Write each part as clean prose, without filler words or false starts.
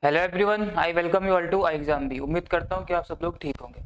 Hello everyone, I welcome you all to I exam भी। उम्मीद करता हूँ कि आप सब लोग ठीक होंगे।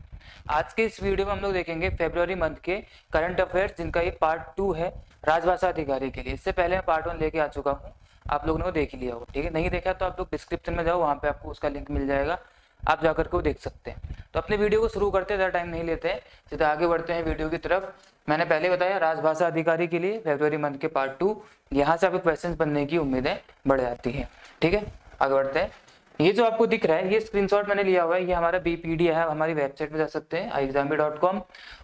आज के इस वीडियो में हम लोग देखेंगे फरवरी मंथ के करंट अफेयर्स, जिनका ये पार्ट 2 है राजभाषा अधिकारी के लिए। इससे पहले मैं पार्ट 1 लेके आ चुका हूँ, आप लोगों ने वो देख ही लिया होगा। ठीक है, नहीं देखा तो आप लोग डिस्क्रिप्शन में जाओ, वहाँ पे आपको उसका लिंक मिल जाएगा, आप जाकर के वो देख सकते हैं। तो अपने वीडियो को शुरू करते हैं, ज़्यादा टाइम नहीं लेते हैं, सीधा आगे बढ़ते हैं वीडियो की तरफ। मैंने पहले बताया राजभाषा अधिकारी के लिए फरवरी मंथ के पार्ट 2, यहाँ से आपके क्वेश्चन बनने की उम्मीदें बढ़ जाती हैं। ठीक है, आगे बढ़ते हैं। ये जो आपको दिख रहा है, ये स्क्रीनशॉट मैंने लिया हुआ है, ये हमारा बीपीडी है। हमारी वेबसाइट पे जा सकते हैं iexambi.com।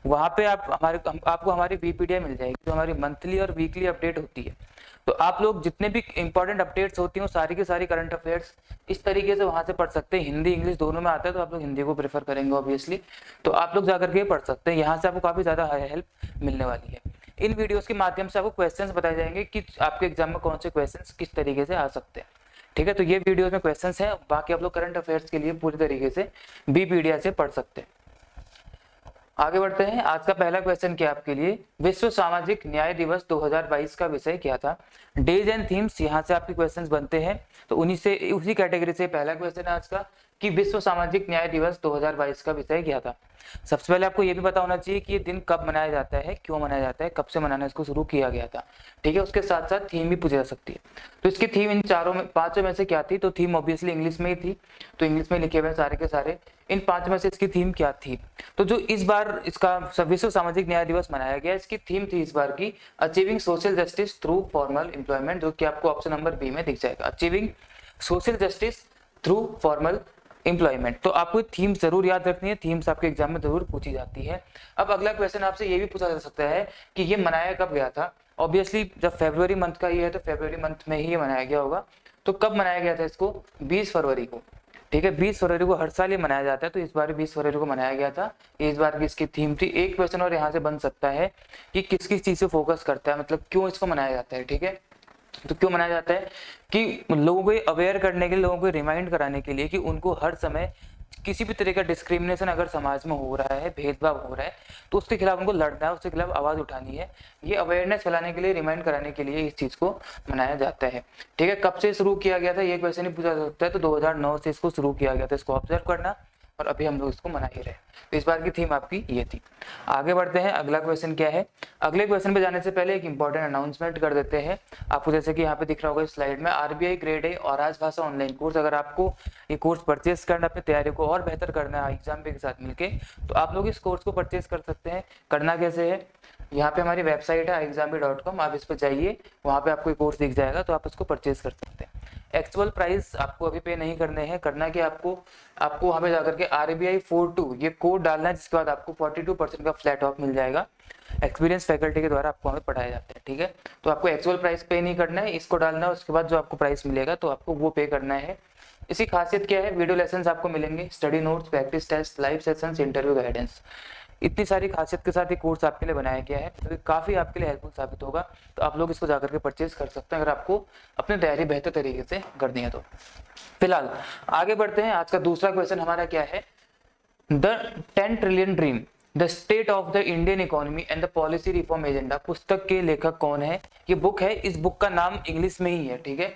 वहाँ पे आपको हमारी बीपीडी मिल जाएगी, जो हमारी मंथली और वीकली अपडेट होती है। तो आप लोग जितने भी इंपॉर्टेंट अपडेट्स होती हैं, सारी की सारी करंट अफेयर्स इस तरीके से वहाँ से पढ़ सकते हैं। हिंदी इंग्लिश दोनों में आता है, तो आप लोग हिंदी को प्रेफर करेंगे ऑब्वियसली, तो आप लोग जाकर के पढ़ सकते हैं। यहाँ से आपको काफ़ी ज़्यादा हेल्प मिलने वाली है। इन वीडियोस के माध्यम से आपको क्वेश्चंस बताए जाएंगे कि आपके एग्जाम में कौन से क्वेश्चंस किस तरीके से आ सकते हैं। ठीक है, तो ये वीडियो में क्वेश्चंस हैं, बाकी आप लोग करंट अफेयर्स के लिए पूरी तरीके से बीपीडिया से पढ़ सकते हैं। आगे बढ़ते हैं। आज का पहला क्वेश्चन क्या आपके लिए, विश्व सामाजिक न्याय दिवस 2022 का विषय क्या था। डेज एंड थीम्स यहाँ से आपके क्वेश्चंस बनते हैं, तो उसी कैटेगरी से पहला क्वेश्चन है आज का कि विश्व सामाजिक न्याय दिवस 2022 का विषय क्या था। सबसे पहले आपको ये भी पता होना चाहिए कि ये दिन कब मनाया जाता है, क्यों मनाया जाता है, कब से मनाना इसको शुरू किया गया था। ठीक है, उसके साथ साथ थीम भी पूछी जा सकती है। तो इसकी थीम इन पांचों में से क्या थी, तो थीम ऑब्वियसली इंग्लिश में ही थी, तो इंग्लिश में लिखे हुए सारे के सारे। इन पांच में से इसकी थीम क्या थी, तो जो इस बार इसका विश्व सामाजिक न्याय दिवस मनाया गया, इसकी थीम थी इस बार की achieving social justice through formal employment, जो कि आपको ऑप्शन नंबर बी में दिख जाएगा, achieving social justice through formal employment. तो आपको थीम जरूर याद रखनी है, थीम्स आपके एग्जाम में जरूर पूछी जाती है। अब अगला क्वेश्चन आपसे ये भी पूछा जा सकता है कि ये मनाया कब गया था। ऑब्वियसली जब फरवरी मंथ का ये है, तो फरवरी मंथ में ही ये मनाया गया होगा। तो कब मनाया गया था इसको, 20 फरवरी को। ठीक है, 20 फरवरी को हर साल ये मनाया जाता है, तो इस बार 20 फरवरी को मनाया गया था। इस बार की इसकी थीम थी। एक क्वेश्चन और यहाँ से बन सकता है कि किस किस चीज से फोकस करता है, मतलब क्यों इसको मनाया जाता है। ठीक है, तो क्यों मनाया जाता है कि लोगों को अवेयर करने के लिए, लोगों को रिमाइंड कराने के लिए कि उनको हर समय किसी भी तरह का डिस्क्रिमिनेशन अगर समाज में हो रहा है, भेदभाव हो रहा है, तो उसके खिलाफ उनको लड़ना है, उसके खिलाफ आवाज उठानी है। ये अवेयरनेस फैलाने के लिए, रिमाइंड कराने के लिए इस चीज को मनाया जाता है। ठीक है, कब से शुरू किया गया था ये क्वेश्चन ही पूछा जा सकता है, तो 2009 से इसको शुरू किया गया था, इसको ऑब्जर्व करना, और अभी हम लोग इसको मना ही रहे। तो इस बार की थीम आपकी ये थी। आगे बढ़ते हैं, अगला क्वेश्चन क्या है। अगले क्वेश्चन पे जाने से पहले एक इंपॉर्टेंट अनाउंसमेंट कर देते हैं आपको, जैसे कि यहाँ पे दिख रहा होगा स्लाइड में, आरबीआई ग्रेड ए और राजभाषा ऑनलाइन कोर्स। अगर आपको ये कोर्स परचेस करना, अपनी तैयारी को और बेहतर करना है एग्जाम के साथ मिलके, तो आप लोग इस कोर्स को परचेस कर सकते हैं। करना कैसे है, यहाँ पे हमारी वेबसाइट है iexambi.com, आप इस पर जाइए, वहाँ पे आपको कोर्स दिख जाएगा, तो आप इसको परचेज कर सकते हैं। एक्चुअल प्राइस आपको अभी पे नहीं करने हैं, करना कि आपको वहाँ पे जाकर के RBI 42 ये कोड डालना है, जिसके बाद आपको 42% का फ्लैट ऑफ मिल जाएगा। एक्सपीरियंस फैकल्टी के द्वारा आपको हमें पढ़ाया जाता है। ठीक है, तो आपको एक्चुअल प्राइस पे नहीं करना है, इसको डालना है, उसके बाद जो आपको प्राइस मिलेगा तो आपको वो पे करना है। इसकी खासियत क्या है, वीडियो लेसन आपको मिलेंगे, study notes, practice test, live sessions, interview guidance, इतनी सारी खासियत के साथ ये कोर्स आपके लिए बनाया गया है, तो काफ़ी आपके लिए हेल्पफुल साबित होगा। तो आप लोग इसको जाकर के परचेज कर सकते हैं अगर आपको अपनी तैयारी बेहतर तरीके से करनी है तो। फिलहाल आगे बढ़ते हैं। आज का दूसरा क्वेश्चन हमारा क्या है, the 10 trillion dream, the state of the Indian economy and the policy reform agenda. पुस्तक के लेखक कौन है, ये बुक है, इस बुक का नाम इंग्लिश में ही है। ठीक है,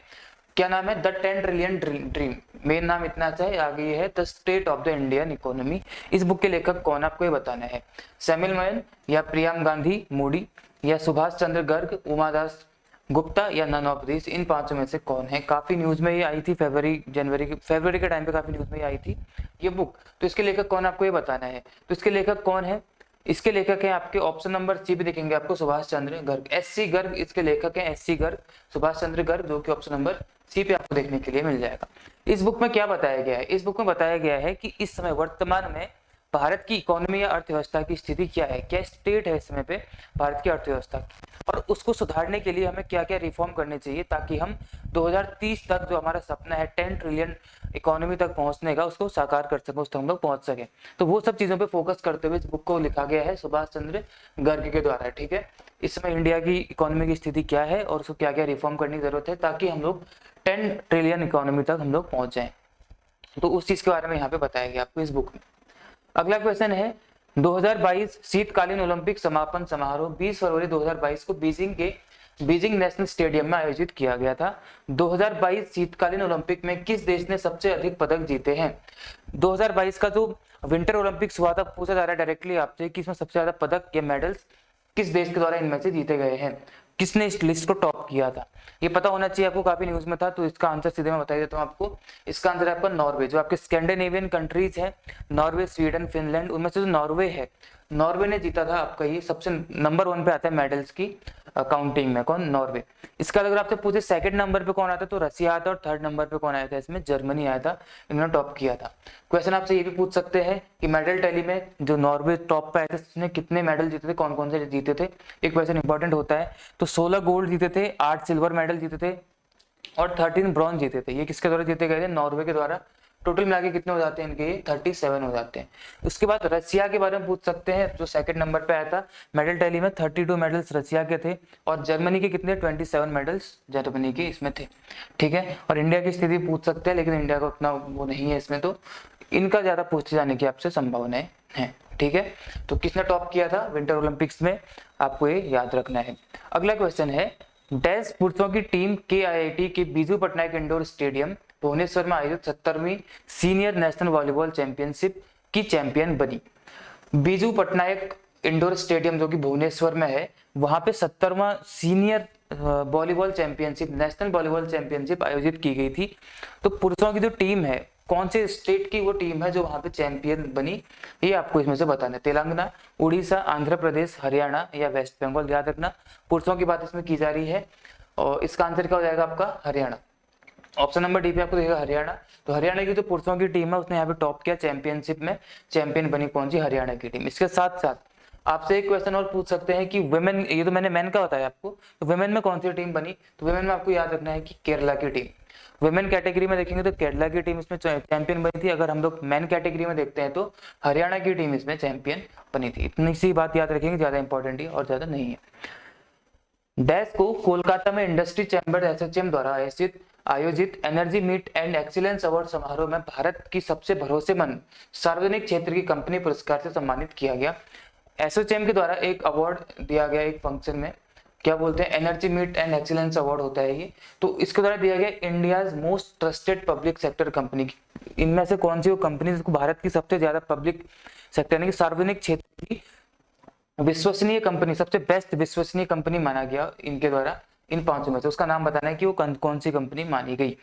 क्या नाम है, द 10 ट्रिलियन ड्रीम, मेन नाम इतना अच्छा है। आगे ये है the state of the Indian economy. इस बुक के लेखक कौन, आपको ये बताना है। सैमुअल मैन, या प्रियम गांधी मूडी, या सुभाष चंद्र गर्ग, उमादास गुप्ता, या नन ऑफ दिस। इन पांचों में से कौन है। काफी न्यूज में ये आई थी, फरवरी के टाइम पे काफी न्यूज में ये आई थी ये बुक। तो इसके लेखक कौन, आपको ये बताना है। तो इसके लेखक कौन है, इसके लेखक हैं आपके ऑप्शन नंबर सी भी दिखेंगे आपको, सुभाष चंद्र गर्ग, SC गर्ग इसके लेखक हैं, SC गर्ग, सुभाष चंद्र गर्ग, जो कि ऑप्शन नंबर सी पे आपको देखने के लिए मिल जाएगा। इस बुक में क्या बताया गया है, इस बुक में बताया गया है कि इस समय वर्तमान में भारत की इकोनॉमी या अर्थव्यवस्था की स्थिति क्या है, क्या स्टेट है इस समय पे भारत की अर्थव्यवस्था की, और उसको सुधारने के लिए हमें क्या क्या रिफॉर्म करने चाहिए, ताकि हम 2030 तक जो हमारा सपना है 10 ट्रिलियन इकोनॉमी तक पहुंचने का, उसको साकार कर सके, उस तक हम लोग पहुंच सके। तो वो सब चीजों पे फोकस करते हुए इस बुक को लिखा गया है सुभाष चंद्र गर्ग के द्वारा। ठीक है, इस समय इंडिया की इकोनॉमी की स्थिति क्या है और उसको क्या क्या रिफॉर्म करने की जरूरत है, ताकि हम लोग 10 ट्रिलियन इकोनॉमी तक हम लोग पहुंच जाएं। तो उस चीज के बारे में यहाँ पे बताया गया आपको इस बुक में। अगला क्वेश्चन है, 2022 शीतकालीन ओलंपिक समापन समारोह 20 फरवरी 2022 को बीजिंग के बीजिंग नेशनल स्टेडियम में आयोजित किया गया था। 2022 शीतकालीन ओलंपिक में किस देश ने सबसे अधिक पदक जीते हैं? 2022 का जो विंटर ओलंपिक्स हुआ था, पूछा जा रहा है डायरेक्टली आपसे कि इसमें सबसे ज्यादा पदक या मेडल्स किस देश के द्वारा इनमें से जीते गए हैं, किसने इस लिस्ट को टॉप किया था। ये पता होना चाहिए आपको, काफी न्यूज में था, तो इसका आंसर सीधे मैं बता देता हूँ आपको। इसका आंसर है आपका नॉर्वे। जो आपके स्कैंडिनेवियन कंट्रीज हैं, नॉर्वे, स्वीडन, फिनलैंड, उनमें से जो नॉर्वे है, नॉर्वे ने जीता था आपका, ये सबसे नंबर 1 पे आता है मेडल्स की काउंटिंग में। कौन? नॉर्वे। इसका अगर आपसे पूछे सेकंड नंबर पे कौन आता तो रसिया आया था, और थर्ड नंबर पे कौन आया था? इसमें जर्मनी आया था, इन्होंने टॉप किया था। क्वेश्चन आपसे ये भी पूछ सकते हैं कि मेडल टैली में जो नॉर्वे टॉप पे आए थे, उसने कितने मेडल जीते थे, कौन कौन से जीते थे, एक क्वेश्चन इंपॉर्टेंट होता है। तो 16 गोल्ड जीते थे, 8 सिल्वर मेडल जीते थे और 13 ब्रॉन्ज जीते थे। ये किसके द्वारा जीते गए थे? नॉर्वे के द्वारा। टोटल मिला के कितने हो जाते हैं इनके? 37 हो जाते हैं। उसके बाद रसिया के बारे में पूछ सकते हैं, जो सेकंड नंबर पे आया था मेडल टैली में। 32 मेडल्स रसिया के थे, और जर्मनी के कितने? 27 मेडल्स जर्मनी के इसमें थे। ठीक है, और इंडिया की स्थिति पूछ सकते हैं, लेकिन इंडिया का उतना वो नहीं है इसमें, तो इनका ज्यादा पूछे जाने की आपसे संभावनाएं हैं। ठीक है, तो किसने टॉप किया था विंटर ओलंपिक्स में, आपको ये याद रखना है। अगला क्वेश्चन है, डैश पुरुषों की टीम KIIT के बीजू पटनायक इंडोर स्टेडियम भुवनेश्वर में आयोजित 70वीं सीनियर नेशनल वॉलीबॉल चैंपियनशिप की चैंपियन बनी। बीजू पटनायक इंडोर स्टेडियम जो कि भुवनेश्वर में है, वहां पे 70वां senior volleyball championship, national volleyball championship आयोजित की गई थी। तो पुरुषों की जो टीम है, कौन से स्टेट की वो टीम है जो वहां पे चैंपियन बनी, ये आपको इसमें से बताना है। तेलंगाना, उड़ीसा, आंध्र प्रदेश, हरियाणा या वेस्ट बंगाल। याद रखना, पुरुषों की बात इसमें की जा रही है, और इसका आंसर क्या हो जाएगा आपका? हरियाणा। ऑप्शन नंबर डी पे आपको देखेगा हरियाणा। तो हरियाणा की जो पुरुषों की टीम है, उसने यहाँ पे टॉप किया चैंपियनशिप में, चैंपियन बनी कौन सी? हरियाणा की टीम। इसके साथ साथ आपसे एक क्वेश्चन और पूछ सकते हैं कि वुमेन, ये तो मैंने मैन का बताया आपको, तो वुमेन में कौन सी टीम बनी? तो वुमेन में आपको याद रखना है कि केरला की टीम। वुमेन कैटेगरी में देखेंगे तो केरला की टीम इसमें चैंपियन बनी थी। अगर हम लोग मैन कैटेगरी में देखते हैं तो हरियाणा की टीम इसमें चैंपियन बनी थी। इतनी सी बात याद रखेंगे, ज्यादा इंपॉर्टेंट है और ज्यादा नहीं है। डैश को कोलकाता में इंडस्ट्री चैम्बर SHM द्वारा आयोजित energy meet and excellence award समारोह में भारत की सबसे भरोसेमंद सार्वजनिक क्षेत्र की कंपनी पुरस्कार से सम्मानित किया गया। SHM के द्वारा एक अवार्ड दिया गया एक फंक्शन में, क्या बोलते हैं? Energy meet and excellence award होता है ये। तो इसके द्वारा दिया गया India's most trusted public sector company. इनमें से कौन सी वो कंपनी जिसको भारत की सबसे ज्यादा पब्लिक सेक्टर यानी कि सार्वजनिक क्षेत्र की विश्वसनीय कंपनी, सबसे बेस्ट विश्वसनीय कंपनी माना गया इनके द्वारा, इन पांचों में से उसका नाम बताना है कि वो कौन सी कंपनी मानी गई।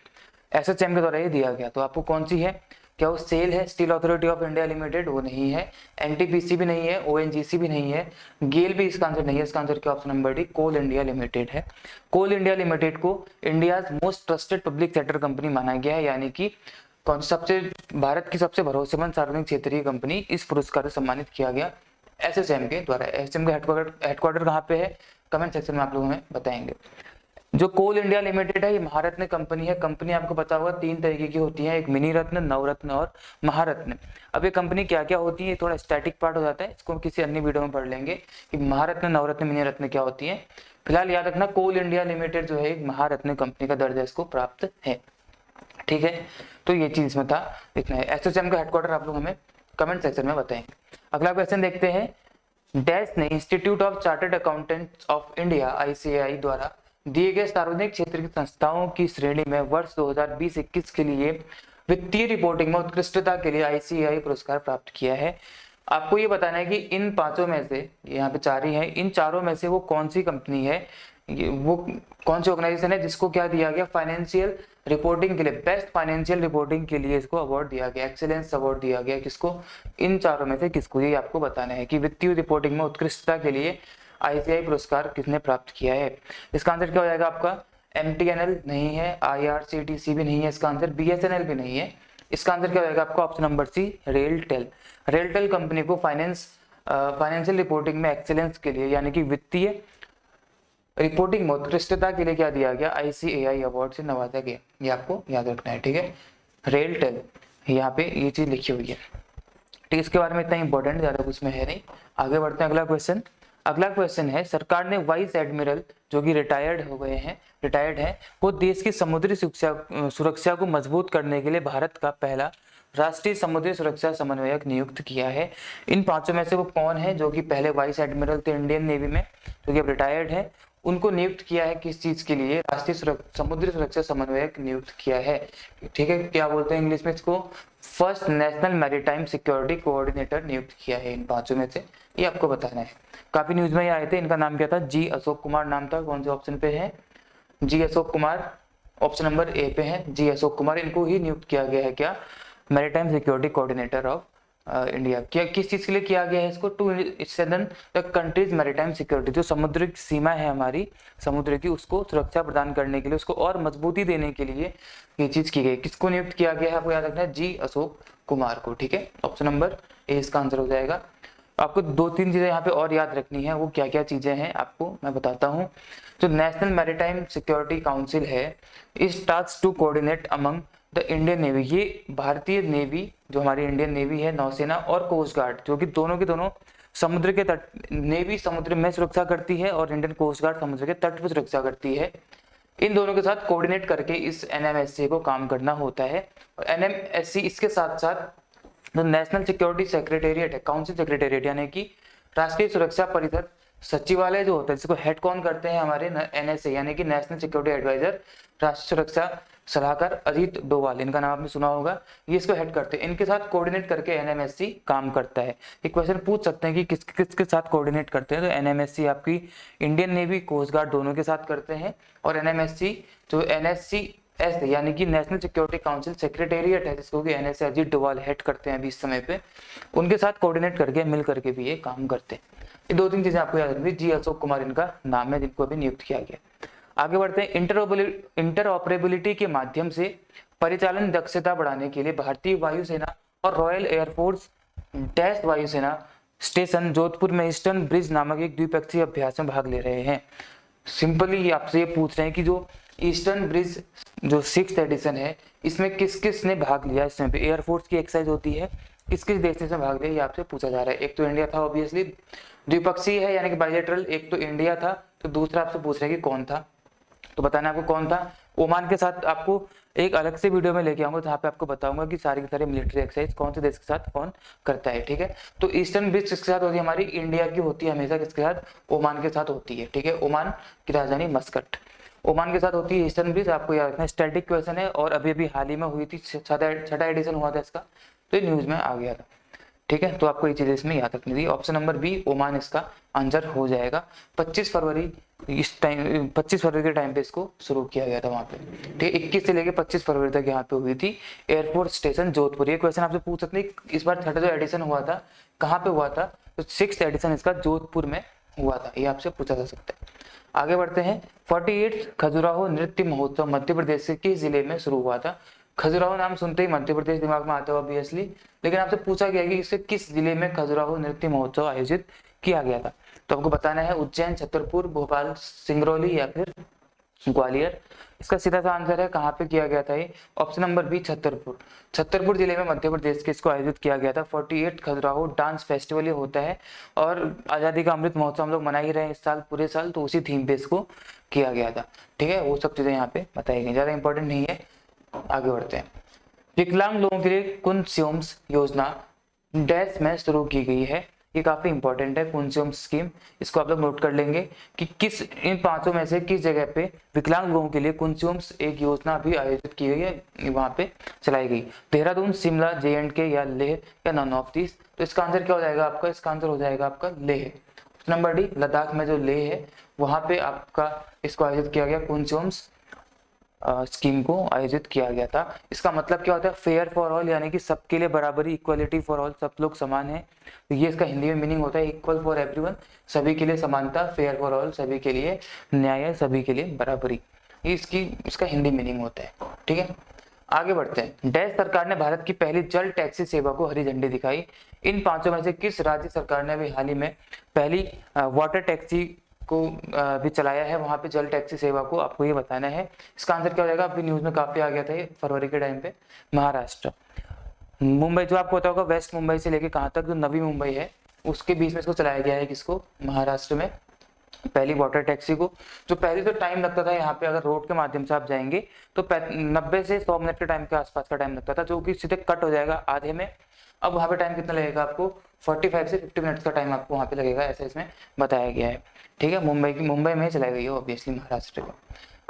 SHM के द्वारा ये दिया गया। तो आपको कौन सी है? क्या वो सेल है? Steel authority of India limited, वो नहीं है। NTPC भी नहीं है, ONGC भी नहीं है, गेल भी इसका आंसर नहीं है। इसका आंसर क्या? ऑप्शन नंबर डी, कोल इंडिया लिमिटेड है। कोल इंडिया लिमिटेड को India's most trusted public sector company माना गया है, यानी कि कौन सबसे भारत की सबसे भरोसेमंद सार्वजनिक क्षेत्रीय कंपनी, इस पुरस्कार से सम्मानित किया गया SHM के द्वारा। SHM का हेडक्वार्टर कहाँ पे है? कमेंट सेक्शन में आप लोग हमें बताएंगे। जो कोल इंडिया लिमिटेड है, ये महारत्न कंपनी है। कंपनी आपको पता होगा 3 तरीके की होती है, एक मिनी रत्न, नवरत्न और महारत्न। अब ये कंपनी क्या क्या होती है, थोड़ा स्टैटिक पार्ट हो जाता है, इसको किसी अन्य वीडियो में पढ़ लेंगे कि महारत्न, नवरत्न, मिनी रत्न क्या होती है। फिलहाल याद रखना, कोल इंडिया लिमिटेड जो है एक महारत्न कंपनी का दर्जा इसको प्राप्त है। ठीक है, तो ये चीज में था, लिखना है। SHM का हेडक्वार्टर आप लोग हमें कमेंट सेक्शन में बताएंगे। अगला क्वेश्चन देखते हैं, डैश ने institute of chartered accountants of India ICAI द्वारा दिए गए सार्वजनिक क्षेत्र की संस्थाओं की श्रेणी में वर्ष 2020-21 के लिए वित्तीय रिपोर्टिंग में उत्कृष्टता के लिए ICAI पुरस्कार प्राप्त किया है। आपको ये बताना है कि इन पांचों में से, यहाँ पे 4 ही है, इन चारों में से वो कौन सी कंपनी है, वो कौन सी ऑर्गेनाइजेशन है जिसको क्या दिया गया? फाइनेंशियल रिपोर्टिंग के लिए, बेस्ट फाइनेंशियल रिपोर्टिंग के लिए इसको अवार्ड दिया गया, एक्सीलेंस अवार्ड दिया गया। किसको? इन चारों में से किसको? ये आपको बताना है कि वित्तीय रिपोर्टिंग में उत्कृष्टता के लिए ICAI पुरस्कार किसने प्राप्त किया है। इसका आंसर क्या हो जाएगा आपका? MTNL नहीं है, IRCTC भी नहीं है, इसका आंसर BSNL भी नहीं है। इसका आंसर क्या हो जाएगा आपका? Option number c, RailTel. RailTel company को फाइनेंशियल रिपोर्टिंग में एक्सीलेंस के लिए यानी कि वित्तीय रिपोर्टिंग में उत्कृष्टता के लिए क्या दिया गया? ICAI अवार्ड से नवाजा गया। ये आपको याद रखना है। ठीक है, रेलटेल, यहाँ पे ये चीज लिखी हुई है। ठीक, इसके बारे में इतना इंपॉर्टेंट ज्यादा कुछ में है नहीं। आगे बढ़ते हैं, अगला क्वेश्चन। अगला क्वेश्चन है, सरकार ने वाइस एडमिरल जो कि रिटायर्ड है को देश की समुद्री सुरक्षा को मजबूत करने के लिए भारत का पहला राष्ट्रीय समुद्री सुरक्षा समन्वयक नियुक्त किया है। इन पांचों में से वो कौन है जो कि पहले वाइस एडमिरल थे इंडियन नेवी में, जो कि अब रिटायर्ड है, उनको नियुक्त किया है किस चीज के लिए? राष्ट्रीय समुद्री सुरक्षा समन्वयक नियुक्त किया है। ठीक है, क्या बोलते हैं इंग्लिश में इसको? First national maritime security coordinator नियुक्त किया है इन पांचों में से, ये आपको बताना है। काफी न्यूज में ये आए थे। इनका नाम क्या था? जी अशोक कुमार नाम था। कौन से ऑप्शन पे है? जी Ashok Kumar, option number a पे है जी अशोक कुमार। इनको ही नियुक्त किया गया है क्या? Maritime security coordinator of India. क्या किस चीज के लिए किया गया है इसको? To strengthen the country's maritime security, जो समुद्रिक सीमा है हमारी समुद्र की, उसको सुरक्षा प्रदान करने के लिए, उसको और मजबूती देने के लिए ये चीज की गई। किसको नियुक्त किया गया है आपको याद रखना है? जी अशोक कुमार को। ठीक है, ऑप्शन नंबर ए इसका आंसर हो जाएगा। आपको दो तीन चीजें यहाँ पे और याद रखनी है। वो क्या क्या चीजें हैं आपको मैं बताता हूँ। जो नेशनल मैरीटाइम सिक्योरिटी काउंसिल है, इस task to coordinate among the Indian navy, ये भारतीय नेवी, जो हमारी इंडियन नेवी है, नौसेना और कोस्ट गार्ड, जो कि दोनों के दोनों समुद्र के तट, नेवी समुद्र में सुरक्षा करती है और इंडियन कोस्ट गार्ड समुद्र के तट पर सुरक्षा करती है। इन दोनों के साथ कोऑर्डिनेट करके इस एनएमएससी को काम करना होता है। और एनएमएससी इसके साथ साथ जो नेशनल सिक्योरिटी सेक्रेटेरिएट है, काउंसिल सेक्रेटेरिएट यानी कि राष्ट्रीय सुरक्षा परिषद सचिवालय जो होता है, जिसको हेड कौन करते हैं? हमारे एनएसए यानी कि नेशनल सिक्योरिटी एडवाइजर, राष्ट्रीय सुरक्षा सलाहकार अजीत डोवाल, इनका नाम आपने सुना होगा, ये इसको हेड करते हैं। इनके साथ कोऑर्डिनेट करके एनएमएससी काम करता है। एक क्वेश्चन पूछ सकते हैं कि किसके साथ कोऑर्डिनेट करते हैं? तो एनएमएससी आपकी इंडियन नेवी कोस्ट गार्ड दोनों के साथ करते हैं। और एनएमएससी जो एनएससी एस यानी कि नेशनल सिक्योरिटी काउंसिल सेक्रेटेरिएट है, जिसको कि एनएसए अजीत डोवाल हेड करते हैं अभी इस समय पे, उनके साथ कोऑर्डिनेट करके मिल करके भी ये काम करते हैं। ये दो तीन चीजें आपको याद रखनी। जी अशोक कुमार इनका नाम है, जिनको अभी नियुक्त किया गया। आगे बढ़ते हैं। इंटरऑपरेबिलिटी के माध्यम से परिचालन दक्षता बढ़ाने के लिए भारतीय वायुसेना और रॉयल एयरफोर्स डैश वायुसेना स्टेशन जोधपुर में ईस्टर्न ब्रिज नामक एक द्विपक्षीय अभ्यास में भाग ले रहे हैं। सिंपली आपसे ये पूछ रहे हैं कि जो ईस्टर्न ब्रिज जो 6th एडिशन है, इसमें किस किस ने भाग लिया? इसमें एयरफोर्स की एक्सरसाइज होती है, किस किस देश ने इसमें भाग लिया, ये आपसे पूछा जा रहा है। एक तो इंडिया था ऑब्वियसली, द्विपक्षीय है यानी कि बायलैटरल, एक तो इंडिया था, तो दूसरा आपसे पूछ रहे हैं कि कौन था, तो बताना आपको कौन था। ओमान के साथ आपको एक अलग से वीडियो में लेके आऊंगा, जहाँ पे आपको बताऊंगा कि सारी की सारी मिलिट्री एक्सरसाइज कौन से देश के साथ कौन करता है। ठीक है, तो ईस्टर्न ब्रिज किसके साथ होती है? हमारी इंडिया की होती है हमेशा। किसके साथ? ओमान के साथ होती है। ठीक है, ओमान की राजधानी मस्कट, ओमान के साथ होती है ईस्टर्न ब्रिज। आपको याद रखना, स्टैटिक क्वेश्चन है और अभी अभी हाल ही में हुई थी, छठा एडिशन हुआ था इसका, तो ये न्यूज में आ गया था। ठीक है, तो आपको ये चीजें इसमें याद रखनी थी। ऑप्शन नंबर बी ओमान इसका आंसर हो जाएगा। 25 फरवरी के टाइम पे इसको शुरू किया गया था वहां पे। ठीक है, 21 से लेके 25 फरवरी तक यहाँ पे हुई थी। Air force station Jodhpur. ये क्वेश्चन आपसे पूछ सकते हैं, इस बार छठा जो एडिशन हुआ था कहाँ पे हुआ था? तो 6th एडिशन इसका जोधपुर में हुआ था, ये आपसे पूछा जा सकता है। आगे बढ़ते हैं। 48 खजुराहो नृत्य महोत्सव मध्य प्रदेश के किस जिले में शुरू हुआ था? खजुराहो नाम सुनते ही मध्य प्रदेश दिमाग में आता है ऑब्वियसली, लेकिन आपसे पूछा गया कि इससे किस जिले में खजुराहो नृत्य महोत्सव आयोजित किया गया था? तो आपको बताना है उज्जैन, छतरपुर, भोपाल, सिंगरौली या फिर ग्वालियर। इसका सीधा सा आंसर है कहाँ पे किया गया था ये? Option number b Chhatarpur. Chhatarpur जिले में मध्य प्रदेश के इसको आयोजित किया गया था। 48 खजुराहो डांस फेस्टिवल ये होता है, और आजादी का अमृत महोत्सव हम लोग मना ही रहे हैं इस साल पूरे साल, तो उसी थीम पे इसको किया गया था। ठीक है, वो सब चीजें यहाँ पे बताई गई, ज्यादा इंपॉर्टेंट नहीं है। आगे बढ़ते हैं। विकलांग लोगों के लिए कुंस्योम्स योजना डैश में शुरू की गई है। ये काफी इंपॉर्टेंट है कुंस्योम्स स्कीम, इसको आप लोग नोट कर लेंगे कि किस इन पांचों में से किस जगह पे विकलांग लोगों के लिए कुंस्योम्स एक योजना भी आयोजित की गई है, वहां पे चलाई गई। देहरादून, शिमला, JNK या लेह या नॉन ऑफ दिस। तो इसका आंसर क्या हो जाएगा आपका? इसका आंसर हो जाएगा आपका लेह। नंबर डी, लद्दाख में जो लेह है वहां पे आपका इसको आयोजित किया गया, कुंस्योम्स स्कीम को आयोजित किया गया था। इसका मतलब क्या होता है? फेयर फॉर ऑल, यानी कि सबके लिए बराबरी, इक्वलिटी फॉर ऑल, सब लोग समान हैं। तो ये इसका हिंदी में मीनिंग होता है इक्वल फॉर एवरीवन, सभी के लिए समानता, फेयर फॉर ऑल सभी के लिए न्याय, सभी के लिए बराबरी, ये इसका हिंदी मीनिंग होता है। ठीक है, आगे बढ़ते हैं। डैश सरकार ने भारत की पहली जल टैक्सी सेवा को हरी झंडी दिखाई। इन पांचों में से किस राज्य सरकार ने अभी हाल ही में पहली वाटर टैक्सी को भी चलाया है, वहां पे जल टैक्सी सेवा को? आपको ये बताना है। इसका आंसर क्या हो जाएगा? अभी न्यूज में काफी आ गया था ये फरवरी के टाइम पे। महाराष्ट्र, मुंबई, जो आपको पता होगा वेस्ट मुंबई से लेके कहाँ तक जो नवी मुंबई है उसके बीच में इसको चलाया गया है। किसको? महाराष्ट्र में पहली वाटर टैक्सी को, जो पहले तो टाइम लगता था यहाँ पे, अगर रोड के माध्यम से आप जाएंगे तो 90 से 100 मिनट के टाइम के आसपास का टाइम लगता था, जो कि सीधे कट हो जाएगा आधे में। अब वहाँ पे टाइम कितना लगेगा आपको, 45 से 50 मिनट्स का टाइम आपको वहाँ पे लगेगा, ऐसा इसमें बताया गया है। ठीक है, मुंबई में चलाई गई है ऑब्वियसली, महाराष्ट्र को।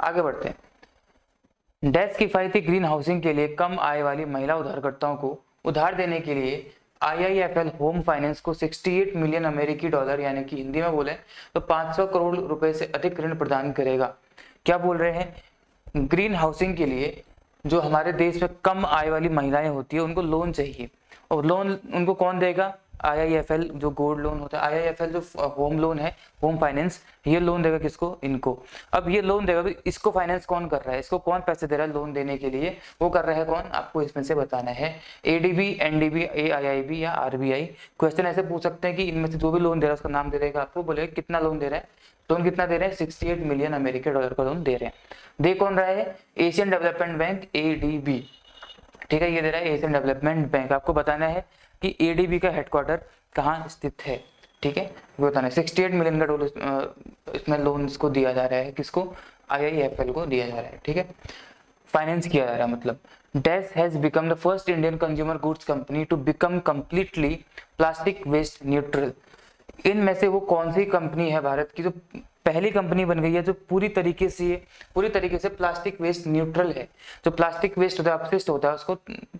आगे बढ़ते हैं। डैश किफायती ग्रीन हाउसिंग के लिए कम आय वाली महिला उधारकर्ताओं को उधार देने के लिए IIFL होम फाइनेंस को 68 मिलियन अमेरिकी डॉलर, यानी कि हिंदी में बोले तो 500 करोड़ रुपए से अधिक ऋण प्रदान करेगा। क्या बोल रहे हैं, ग्रीन हाउसिंग के लिए जो हमारे देश में कम आय वाली महिलाएं होती है उनको लोन चाहिए, और लोन उनको कौन देगा, IIFL जो गोल्ड लोन होता है, IIFL जो होम लोन है, होम फाइनेंस, ये लोन देगा किसको, इनको। अब ये लोन देगा, इसको फाइनेंस कौन कर रहा है, इसको कौन पैसे दे रहा है लोन देने के लिए, वो कर रहा है कौन, आपको इसमें से बताना है। ADB, NDB, AIIB या RBI। क्वेश्चन ऐसे पूछ सकते हैं कि इनमें से जो भी लोन दे रहा है उसका नाम दे देगा आपको, बोलेगा कितना लोन दे रहा है, लोन कितना दे रहे हैं, 68 मिलियन अमेरिकी डॉलर का लोन दे रहे हैं। दे कौन रहा है, एशियन डेवलपमेंट बैंक, ADB। ठीक है, ये दे रहा है एशियन डेवलपमेंट बैंक। आपको बताना है कि ADB का हेडक्वार्टर कहाँ स्थित है। ठीक है, वो बताना है। 68 मिलियन का डॉलर इसमें लोन इसको दिया जा रहा है, किसको, IIFL को दिया जा रहा है। ठीक है, फाइनेंस किया जा रहा है। मतलब dash has become the first Indian consumer goods company to become completely plastic waste neutral. इनमें से वो कौन सी कंपनी है भारत की जो पहली कंपनी बन गई है जो पूरी तरीके से प्लास्टिक वेस्ट न्यूट्रल है। जो प्लास्टिक वेस्ट होता है, अपशिष्ट होता है, उसको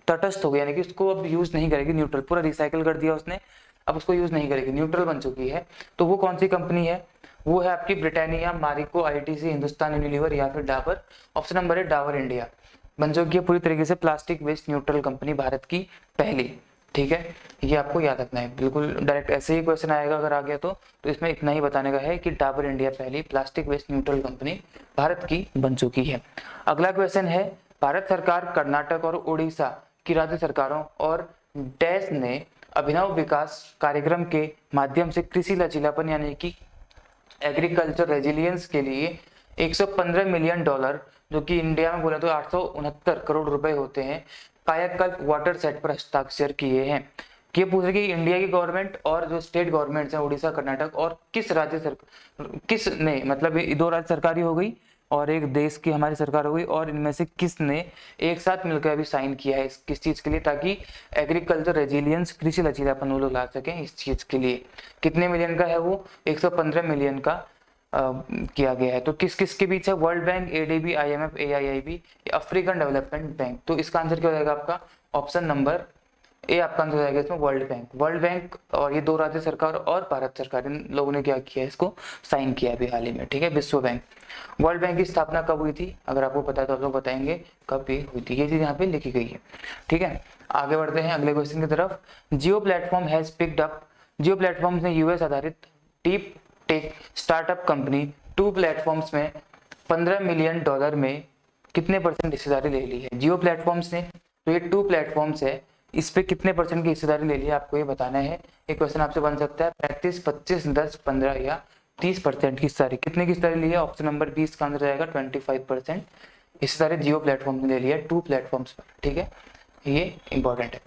तटस्थ हो गया, यानी कि उसको अब यूज नहीं करेगी, न्यूट्रल, पूरा रिसाइकिल कर दिया उसने, अब उसको यूज नहीं करेगी, न्यूट्रल बन चुकी है। तो वो कौन सी कंपनी है, वो है आपकी Britannia, Marico, ITC, Hindustan Unilever या फिर डाबर। ऑप्शन नंबर है डाबर इंडिया बन चुकी है पूरी तरीके से plastic waste neutral company, Bharat की पहली। ठीक है, ये आपको याद रखना है, बिल्कुल डायरेक्ट ऐसे ही क्वेश्चन आएगा अगर आ गया तो इसमें इतना ही बताने का है कि डाबर इंडिया पहली plastic waste neutral company Bharat की बन चुकी है। अगला क्वेश्चन है, भारत सरकार, कर्नाटक और उड़ीसा की राज्य सरकारों और डैश ने अभिनव विकास कार्यक्रम के माध्यम से कृषि लचीलापन यानी कि एग्रीकल्चर रेजिलियंस के लिए 115 मिलियन डॉलर, जो कि इंडिया में बोले तो 869 करोड़ रुपए होते हैं, कायाकल्प वाटर सेट पर हस्ताक्षर किए हैं। ये पूछ रहे कि इंडिया की गवर्नमेंट और जो स्टेट गवर्नमेंट्स हैं, उड़ीसा, कर्नाटक और किसने, मतलब ये दो राज्य सरकारी हो गई और एक देश की हमारी सरकार हो गई, और इनमें से किसने एक साथ मिलकर अभी साइन किया है किस चीज के लिए, ताकि एग्रीकल्चर रेजिलियंस, कृषि लचीलापन वो लोग ला सकें इस चीज के लिए। कितने मिलियन का है वो, 115 मिलियन का किया गया है। तो किस किस के बीच है, world bank, ADB, IMF, AIIB, African development bank. तो इसका आंसर क्या हो जाएगा आपका, ऑप्शन नंबर ए आपका आंसर हो जाएगा इसमें, वर्ल्ड बैंक और ये दो राज्य सरकार और भारत सरकार, इन लोगों ने क्या किया है, इसको साइन किया अभी हाल ही में। ठीक है, विश्व बैंक, वर्ल्ड बैंक की स्थापना कब हुई थी, अगर आपको पता है तो आप लोग बताएंगे कब ये हुई थी, ये चीज यहाँ पे लिखी गई है। ठीक है, आगे बढ़ते हैं अगले क्वेश्चन की तरफ। Jio platform has picked up, Jio platform ने US आधारित deep tech startup company two platforms में 15 मिलियन डॉलर में कितने परसेंट हिस्सेदारी ले ली है। जियो प्लेटफॉर्म्स ने, तो ये टू प्लेटफॉर्म्स है, इस पे कितने परसेंट की हिस्सेदारी ले ली है आपको ये बताना है। एक क्वेश्चन आपसे बन सकता है 35, 25, 10, 15 या 30% की हिस्सेदारी, कितने की हिस्सेदारी ली है, ऑप्शन नंबर 20 का आंसर रहेगा 25% हिस्सेदारी जियो प्लेटफॉर्म ने ले लिया है टू प्लेटफॉर्म्स पर। ठीक है, ये इंपॉर्टेंट है।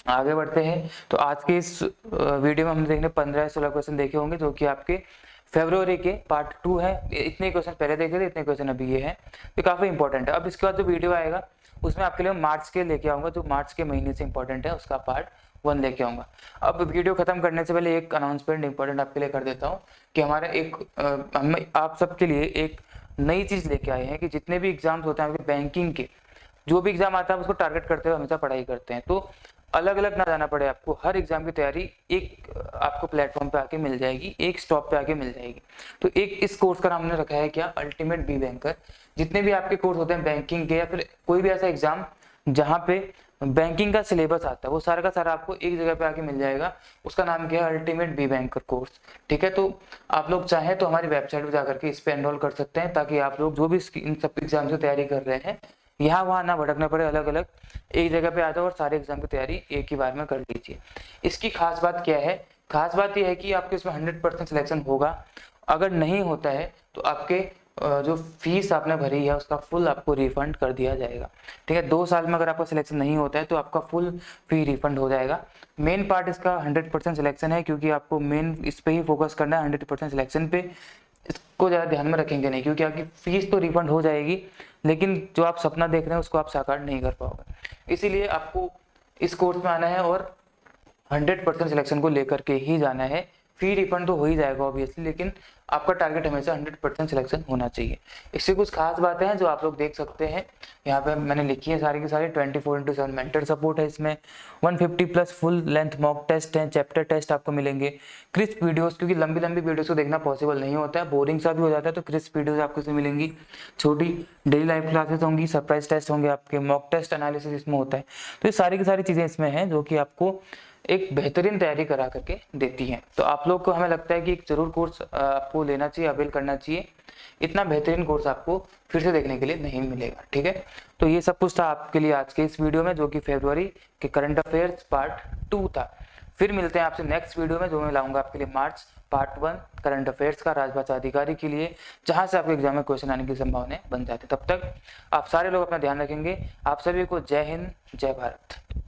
आगे बढ़ते हैं। तो आज के इस वीडियो में हमने देखने 15 या 16 क्वेश्चन देखे होंगे, जो कि आपके फरवरी के पार्ट 2 है। इतने क्वेश्चन पहले देखे थे, इतने क्वेश्चन अभी ये है, तो काफी इंपॉर्टेंट है। अब इसके बाद जो वीडियो आएगा उसमें आपके लिए मार्च के लेके आऊंगा, जो मार्च के महीने से इंपॉर्टेंट है, उसका पार्ट 1 लेके आऊंगा। अब वीडियो खत्म करने से पहले एक अनाउंसमेंट इंपॉर्टेंट आपके लिए कर देता हूँ कि हमारा हम आप सबके लिए एक नई चीज लेके आए हैं कि जितने भी एग्जाम्स होते हैं बैंकिंग के, जो भी एग्जाम आता है उसको टारगेट करते हुए हमेशा पढ़ाई करते हैं, तो अलग अलग ना जाना पड़े आपको, हर एग्जाम की तैयारी एक आपको प्लेटफॉर्म पे आके मिल जाएगी, एक स्टॉप पे आके मिल जाएगी। तो एक इस कोर्स का नाम हमने रखा है क्या, अल्टीमेट बी बैंकर। जितने भी आपके कोर्स होते हैं बैंकिंग के या फिर कोई भी ऐसा एग्जाम जहाँ पे बैंकिंग का सिलेबस आता है, वो सारा का सारा आपको एक जगह पे आके मिल जाएगा, उसका नाम क्या है, अल्टीमेट बी बैंकर कोर्स। ठीक है, तो आप लोग चाहें तो हमारी वेबसाइट पर जाकर के इस पे एनरोल कर सकते हैं, ताकि आप लोग जो भी इन सब एग्जाम की तैयारी कर रहे हैं यहाँ वहाँ ना भटकना पड़े, अलग अलग एक जगह पे आ जाओ और सारे एग्जाम की तैयारी एक ही बार में कर लीजिए। इसकी खास बात क्या है, खास बात यह है कि आपके इसमें 100% सिलेक्शन होगा। अगर नहीं होता है तो आपके जो फीस आपने भरी है उसका फुल आपको रिफंड कर दिया जाएगा। ठीक है, 2 साल में अगर आपका सिलेक्शन नहीं होता है तो आपका फुल फी रिफंड हो जाएगा। मेन पार्ट इसका 100% सिलेक्शन है, क्योंकि आपको मेन इस पे ही फोकस करना है, 100% सिलेक्शन पे। इसको ज़्यादा ध्यान में रखेंगे नहीं, क्योंकि आपकी फीस तो रिफंड हो जाएगी, लेकिन जो आप सपना देख रहे हैं उसको आप साकार नहीं कर पाओगे। इसीलिए आपको इस कोर्स में आना है और 100% सिलेक्शन को लेकर के ही जाना है। फी रिफंड तो हो ही जाएगा ऑब्वियसली, लेकिन आपका टारगेट हमेशा 100% सिलेक्शन होना चाहिए। इससे कुछ खास बातें हैं जो आप लोग देख सकते हैं, यहाँ पे मैंने लिखी है सारी की सारी। 24/7 मेंटर सपोर्ट है इसमें, 150+ फुल लेंथ मॉक टेस्ट हैं, चैप्टर टेस्ट आपको मिलेंगे, क्रिस्प वीडियोस, क्योंकि लंबी लंबी वीडियोस को देखना पॉसिबल नहीं होता है, बोरिंग सा भी हो जाता है, तो क्रिस्प वीडियोस आपको इसमें मिलेंगी। छोटी डेली लाइफ क्लासेस होंगी, सरप्राइज टेस्ट होंगे आपके, मॉक टेस्ट एनालिसिस इसमें होता है। तो ये सारी की सारी चीज़ें इसमें हैं जो कि आपको एक बेहतरीन तैयारी करा करके देती हैं। तो आप लोग को हमें लगता है कि एक जरूर कोर्स आपको लेना चाहिए, अवेल करना चाहिए। इतना बेहतरीन कोर्स आपको फिर से देखने के लिए नहीं मिलेगा। ठीक है, तो ये सब कुछ था आपके लिए आज के इस वीडियो में, जो कि फरवरी के करंट अफेयर्स पार्ट 2 था। फिर मिलते हैं आपसे नेक्स्ट वीडियो में, जो मैं लाऊंगा आपके लिए मार्च पार्ट 1 करंट अफेयर्स का राजभाषा अधिकारी के लिए, जहां से आपके एग्जाम में क्वेश्चन आने की संभावना बन जाती है। तब तक आप सारे लोग अपना ध्यान रखेंगे। आप सभी को जय हिंद, जय भारत।